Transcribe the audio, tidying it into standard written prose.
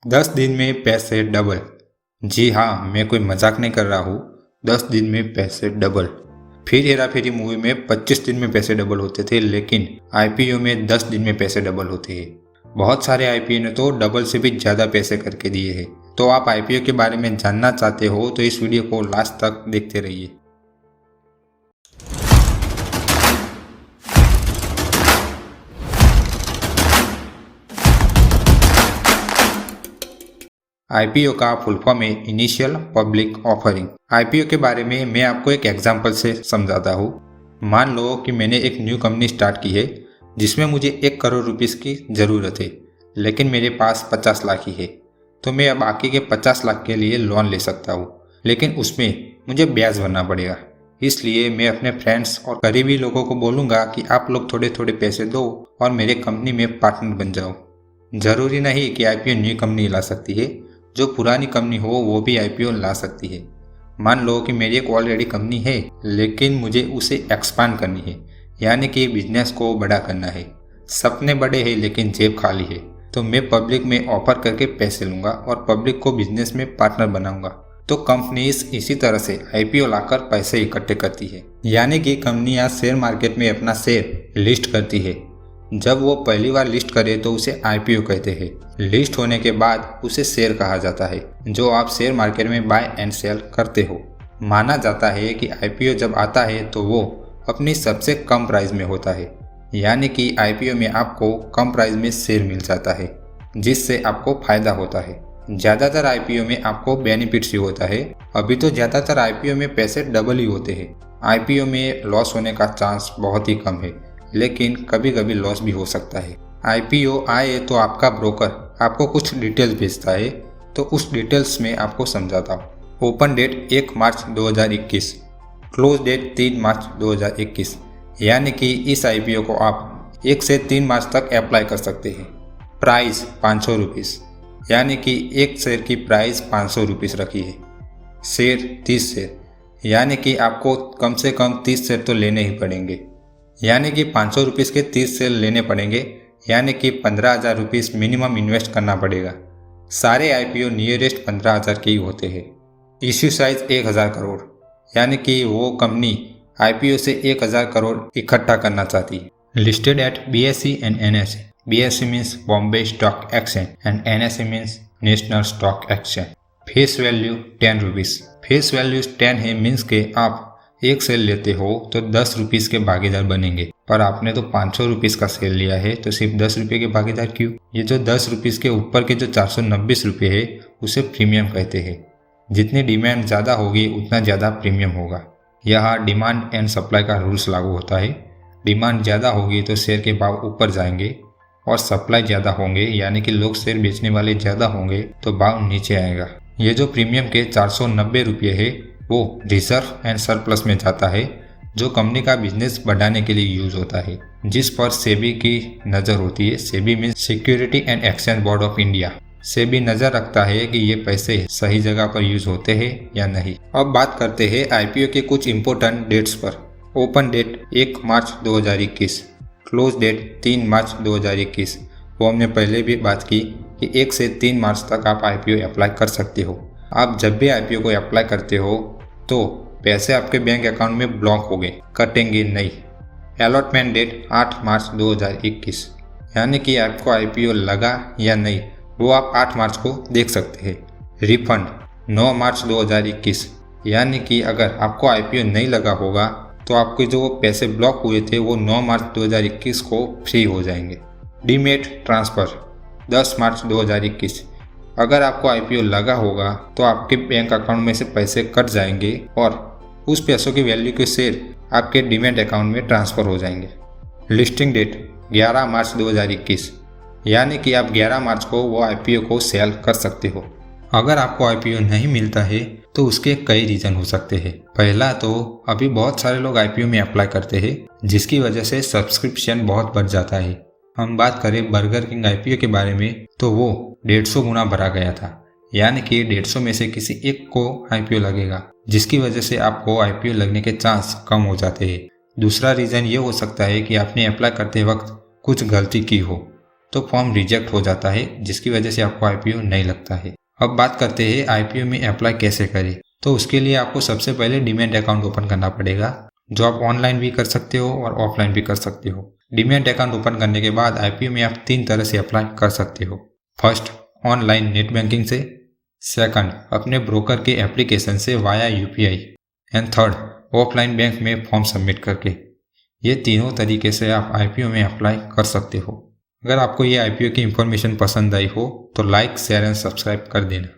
10 दिन में पैसे डबल। जी हाँ, मैं कोई मजाक नहीं कर रहा हूँ। 10 दिन में पैसे डबल। फिर हेरा फेरी मूवी में 25 दिन में पैसे डबल होते थे, लेकिन आईपीओ में 10 दिन में पैसे डबल होते हैं। बहुत सारे आईपीओ ने तो डबल से भी ज़्यादा पैसे करके दिए हैं। तो आप आईपीओ के बारे में जानना चाहते हो तो इस वीडियो को लास्ट तक देखते रहिए। आईपीओ का फुल फॉर्म है इनिशियल पब्लिक ऑफरिंग। आईपीओ के बारे में मैं आपको एक एग्जांपल से समझाता हूँ। मान लो कि मैंने एक न्यू कंपनी स्टार्ट की है जिसमें मुझे 1 करोड़ रुपीस की ज़रूरत है, लेकिन मेरे पास 50 लाख ही है। तो मैं अब बाकी के 50 लाख के लिए लोन ले सकता हूँ, लेकिन उसमें मुझे ब्याज भरना पड़ेगा। इसलिए मैं अपने फ्रेंड्स और करीबी लोगों को बोलूँगा कि आप लोग थोड़े थोड़े पैसे दो और मेरे कंपनी में पार्टनर बन जाओ। ज़रूरी नहीं कि आईपीओ न्यू कंपनी ला सकती है, जो पुरानी कंपनी हो वो भी आईपीओ ला सकती है। मान लो कि मेरी एक ऑलरेडी कंपनी है, लेकिन मुझे उसे एक्सपांड करनी है, यानी कि बिजनेस को बड़ा करना है। सपने बड़े हैं लेकिन जेब खाली है। तो मैं पब्लिक में ऑफर करके पैसे लूँगा और पब्लिक को बिजनेस में पार्टनर बनाऊंगा। तो कंपनीज इसी तरह से आईपीओ लाकर पैसे इकट्ठे करती है, यानी कि कंपनियां शेयर मार्केट में अपना शेयर लिस्ट करती है। जब वो पहली बार लिस्ट करे तो उसे आईपीओ कहते हैं। लिस्ट होने के बाद उसे शेयर कहा जाता है, जो आप शेयर मार्केट में बाय एंड सेल करते हो। माना जाता है कि आईपीओ जब आता है तो वो अपनी सबसे कम प्राइस में होता है, यानी कि आईपीओ में आपको कम प्राइस में शेयर मिल जाता है, जिससे आपको फायदा होता है। ज़्यादातर आईपीओ में आपको बेनिफिट्स ही होता है। अभी तो ज़्यादातर आईपीओ में पैसे डबल ही होते हैं। आईपीओ में लॉस होने का चांस बहुत ही कम है, लेकिन कभी कभी लॉस भी हो सकता है। आईपीओ आए तो आपका ब्रोकर आपको कुछ डिटेल्स भेजता है, तो उस डिटेल्स में आपको समझाता हूँ। ओपन डेट 1 मार्च 2021, क्लोज डेट 3 मार्च 2021, यानी कि इस आईपीओ को आप 1 से 3 मार्च तक अप्लाई कर सकते हैं। प्राइस 500 रुपीज़, यानी कि एक शेयर की प्राइस 500 रुपीज़ रखी है। शेयर 30 शेयर, यानी कि आपको कम से कम 30 शेयर तो लेने ही पड़ेंगे, यानी कि 500 रुपीज़ के 30 शेयर लेने पड़ेंगे, यानी कि 15,000 रुपीज़ मिनिमम इन्वेस्ट करना पड़ेगा। सारे आईपीओ नियरेस्ट 15,000 के ही होते हैं। इश्यू साइज 1,000 करोड़, यानी कि वो कंपनी आईपीओ से 1,000 करोड़ इकट्ठा करना चाहती है। Listed at BSE and NSE. BSE means Bombay stock exchange and NSE means national stock exchange. Face value 10 rupees. Face value 10 है, मीन्स के आप एक शेयर लेते हो तो 10 रुपीज़ के भागीदार बनेंगे, पर आपने तो 500 रुपीज़ का शेयर लिया है, तो सिर्फ 10 रुपये के भागीदार क्यों? ये जो 10 रुपीज़ के ऊपर के जो 490 रुपये है उसे प्रीमियम कहते हैं। जितनी डिमांड ज़्यादा होगी उतना ज़्यादा प्रीमियम होगा। यहाँ डिमांड एंड सप्लाई का रूल्स लागू होता है। डिमांड ज़्यादा होगी तो शेयर के भाव ऊपर जाएंगे, और सप्लाई ज़्यादा होंगे यानी कि लोग शेयर बेचने वाले ज़्यादा होंगे तो भाव नीचे आएगा। ये जो प्रीमियम के 490 रुपये है वो रिजर्व एंड सरप्लस में जाता है, जो कंपनी का बिजनेस बढ़ाने के लिए यूज होता है, जिस पर सेबी की नज़र होती है। SEBI means security and exchange board of India. SEBI नज़र रखता है कि ये पैसे सही जगह पर यूज होते हैं या नहीं। अब बात करते हैं आईपीओ के कुछ इंपॉर्टेंट डेट्स पर। ओपन डेट 1 मार्च 2021, क्लोज डेट 3 मार्च 2021। वो हमने पहले भी बात की कि 1 से 3 मार्च तक आप आईपीओ अप्लाई कर सकते हो। आप जब भी आईपीओ को अप्लाई करते हो तो पैसे आपके बैंक अकाउंट में ब्लॉक हो गए, कटेंगे नहीं। अलॉटमेंट डेट 8 मार्च 2021, यानी कि आपको आईपीओ लगा या नहीं वो आप 8 मार्च को देख सकते हैं। रिफंड 9 मार्च 2021, यानी कि अगर आपको आईपीओ नहीं लगा होगा तो आपके जो पैसे ब्लॉक हुए थे वो 9 मार्च 2021 को फ्री हो जाएंगे। डीमेट ट्रांसफ़र 10 मार्च 2021, अगर आपको आईपीओ लगा होगा तो आपके बैंक अकाउंट में से पैसे कट जाएंगे और उस पैसों की वैल्यू के शेयर आपके डीमेट अकाउंट में ट्रांसफ़र हो जाएंगे। लिस्टिंग डेट 11 मार्च 2021, यानी कि आप 11 मार्च को वो आईपीओ को सेल कर सकते हो। अगर आपको आईपीओ नहीं मिलता है तो उसके कई रीज़न हो सकते हैं। पहला तो अभी बहुत सारे लोग आईपीओ में अप्लाई करते हैं, जिसकी वजह से सब्सक्रिप्शन बहुत बढ़ जाता है। हम बात करें बर्गर किंग आईपीओ के बारे में तो वो 150 गुना भरा गया था, यानी कि 150 में से किसी एक को आईपीओ लगेगा, जिसकी वजह से आपको आईपीओ लगने के चांस कम हो जाते हैं। दूसरा रीज़न ये हो सकता है कि आपने अप्लाई करते वक्त कुछ गलती की हो, तो फॉर्म रिजेक्ट हो जाता है, जिसकी वजह से आपको आईपीओ नहीं लगता है। अब बात करते हैं आईपीओ में अप्लाई कैसे करें। तो उसके लिए आपको सबसे पहले डीमैट अकाउंट ओपन करना पड़ेगा, जो आप ऑनलाइन भी कर सकते हो और ऑफलाइन भी कर सकते हो। डीमैट अकाउंट ओपन करने के बाद आईपीओ में आप 3 तरह से अप्लाई कर सकते हो। फर्स्ट, ऑनलाइन नेट बैंकिंग से। सेकंड, अपने ब्रोकर के एप्लीकेशन से via UPI. And third, offline bank में फॉर्म सबमिट करके। ये तीनों तरीके से आप आईपीओ में अप्लाई कर सकते हो। अगर आपको ये आईपीओ की इंफॉर्मेशन पसंद आई हो तो लाइक, शेयर एंड सब्सक्राइब कर देना।